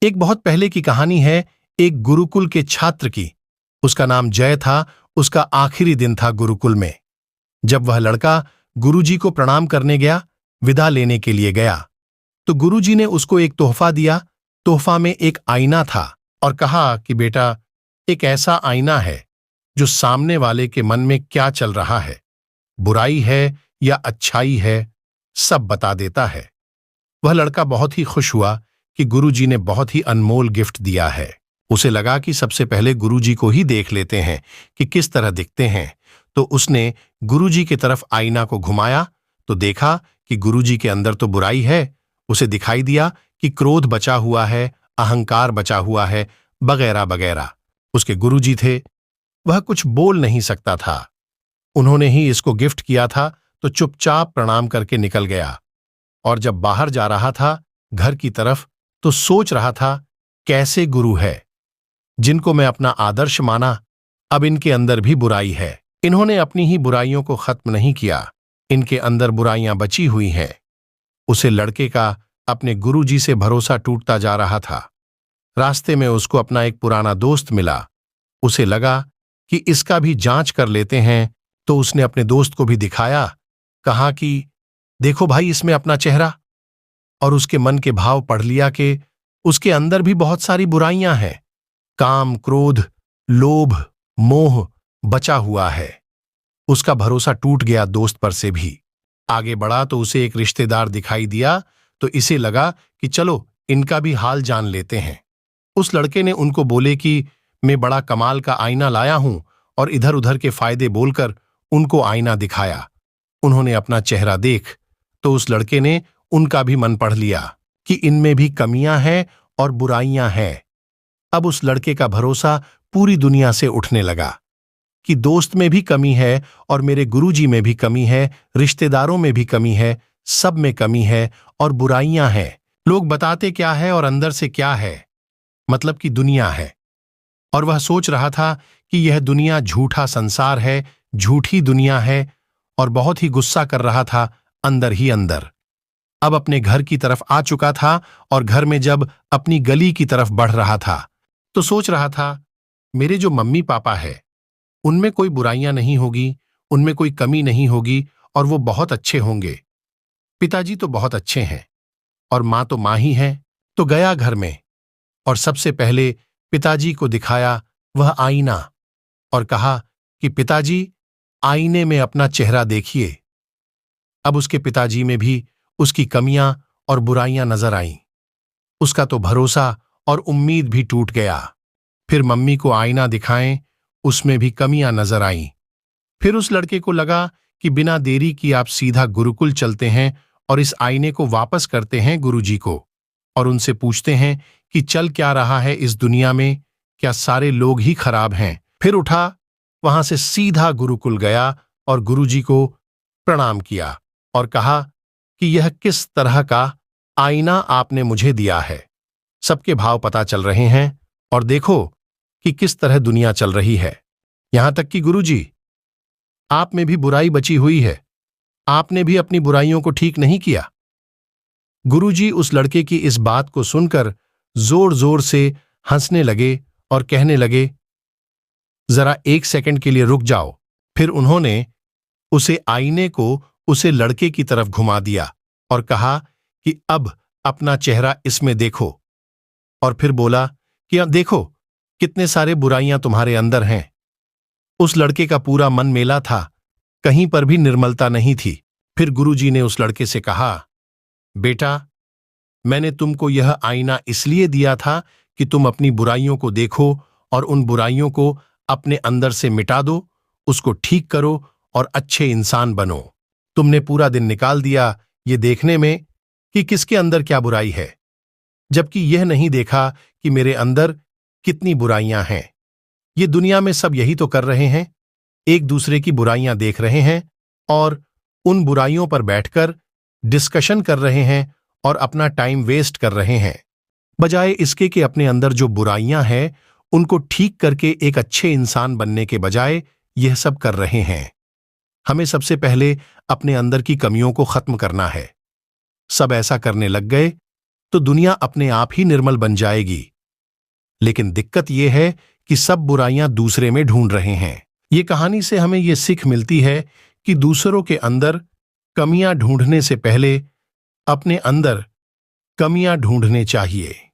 एक बहुत पहले की कहानी है, एक गुरुकुल के छात्र की। उसका नाम जय था। उसका आखिरी दिन था गुरुकुल में। जब वह लड़का गुरुजी को प्रणाम करने गया, विदा लेने के लिए गया, तो गुरुजी ने उसको एक तोहफा दिया। तोहफा में एक आईना था और कहा कि बेटा, एक ऐसा आईना है जो सामने वाले के मन में क्या चल रहा है, बुराई है या अच्छाई है, सब बता देता है। वह लड़का बहुत ही खुश हुआ कि गुरुजी ने बहुत ही अनमोल गिफ्ट दिया है। उसे लगा कि सबसे पहले गुरुजी को ही देख लेते हैं कि किस तरह दिखते हैं। तो उसने गुरुजी की तरफ आईना को घुमाया तो देखा कि गुरुजी के अंदर तो बुराई है। उसे दिखाई दिया कि क्रोध बचा हुआ है, अहंकार बचा हुआ है, वगैरह वगैरह। उसके गुरुजी थे, वह कुछ बोल नहीं सकता था। उन्होंने ही इसको गिफ्ट किया था, तो चुपचाप प्रणाम करके निकल गया। और जब बाहर जा रहा था घर की तरफ, तो सोच रहा था, कैसे गुरु है जिनको मैं अपना आदर्श माना, अब इनके अंदर भी बुराई है। इन्होंने अपनी ही बुराइयों को खत्म नहीं किया, इनके अंदर बुराइयां बची हुई हैं। उसे लड़के का अपने गुरुजी से भरोसा टूटता जा रहा था। रास्ते में उसको अपना एक पुराना दोस्त मिला। उसे लगा कि इसका भी जांच कर लेते हैं, तो उसने अपने दोस्त को भी दिखाया। कहा कि देखो भाई, इसमें अपना चेहरा। और उसके मन के भाव पढ़ लिया कि उसके अंदर भी बहुत सारी बुराइयां हैं। काम, क्रोध, लोभ, मोह बचा हुआ है। उसका भरोसा टूट गया दोस्त पर से भी। आगे बढ़ा तो उसे एक रिश्तेदार दिखाई दिया, तो इसे लगा कि चलो इनका भी हाल जान लेते हैं। उस लड़के ने उनको बोले कि मैं बड़ा कमाल का आईना लाया हूं, और इधर उधर के फायदे बोलकर उनको आईना दिखाया। उन्होंने अपना चेहरा देख तो उस लड़के ने उनका भी मन पढ़ लिया कि इनमें भी कमियां हैं और बुराइयां हैं। अब उस लड़के का भरोसा पूरी दुनिया से उठने लगा कि दोस्त में भी कमी है और मेरे गुरुजी में भी कमी है, रिश्तेदारों में भी कमी है, सब में कमी है और बुराइयां हैं। लोग बताते क्या है और अंदर से क्या है, मतलब कि दुनिया है। और वह सोच रहा था कि यह दुनिया झूठा संसार है, झूठी दुनिया है, और बहुत ही गुस्सा कर रहा था अंदर ही अंदर। अब अपने घर की तरफ आ चुका था और घर में जब अपनी गली की तरफ बढ़ रहा था, तो सोच रहा था, मेरे जो मम्मी पापा है उनमें कोई बुराइयां नहीं होगी, उनमें कोई कमी नहीं होगी, और वो बहुत अच्छे होंगे। पिताजी तो बहुत अच्छे हैं और माँ तो माँ ही है। तो गया घर में और सबसे पहले पिताजी को दिखाया वह आईना और कहा कि पिताजी, आईने में अपना चेहरा देखिए। अब उसके पिताजी में भी उसकी कमियां और बुराइयां नजर आईं। उसका तो भरोसा और उम्मीद भी टूट गया। फिर मम्मी को आईना दिखाएं, उसमें भी कमियां नजर आईं। फिर उस लड़के को लगा कि बिना देरी की आप सीधा गुरुकुल चलते हैं और इस आईने को वापस करते हैं गुरुजी को, और उनसे पूछते हैं कि चल क्या रहा है इस दुनिया में, क्या सारे लोग ही खराब हैं। फिर उठा, वहां से सीधा गुरुकुल गया और गुरुजी को प्रणाम किया और कहा कि यह किस तरह का आईना आपने मुझे दिया है। सबके भाव पता चल रहे हैं और देखो कि किस तरह दुनिया चल रही है। यहां तक कि गुरुजी, आप में भी बुराई बची हुई है, आपने भी अपनी बुराइयों को ठीक नहीं किया। गुरुजी उस लड़के की इस बात को सुनकर जोर जोर से हंसने लगे और कहने लगे, जरा एक सेकंड के लिए रुक जाओ। फिर उन्होंने उसे आईने को उसे लड़के की तरफ घुमा दिया और कहा कि अब अपना चेहरा इसमें देखो, और फिर बोला कि अब देखो कितने सारे बुराइयां तुम्हारे अंदर हैं। उस लड़के का पूरा मन मेला था, कहीं पर भी निर्मलता नहीं थी। फिर गुरुजी ने उस लड़के से कहा, बेटा, मैंने तुमको यह आईना इसलिए दिया था कि तुम अपनी बुराइयों को देखो और उन बुराइयों को अपने अंदर से मिटा दो, उसको ठीक करो और अच्छे इंसान बनो। तुमने पूरा दिन निकाल दिया ये देखने में कि किसके अंदर क्या बुराई है, जबकि यह नहीं देखा कि मेरे अंदर कितनी बुराइयां हैं। ये दुनिया में सब यही तो कर रहे हैं, एक दूसरे की बुराइयां देख रहे हैं और उन बुराइयों पर बैठकर डिस्कशन कर रहे हैं और अपना टाइम वेस्ट कर रहे हैं, बजाय इसके कि अपने अंदर जो बुराइयां हैं उनको ठीक करके एक अच्छे इंसान बनने के बजाय यह सब कर रहे हैं। हमें सबसे पहले अपने अंदर की कमियों को खत्म करना है। सब ऐसा करने लग गए तो दुनिया अपने आप ही निर्मल बन जाएगी। लेकिन दिक्कत यह है कि सब बुराइयां दूसरे में ढूंढ रहे हैं। ये कहानी से हमें यह सीख मिलती है कि दूसरों के अंदर कमियां ढूंढने से पहले अपने अंदर कमियां ढूंढने चाहिए।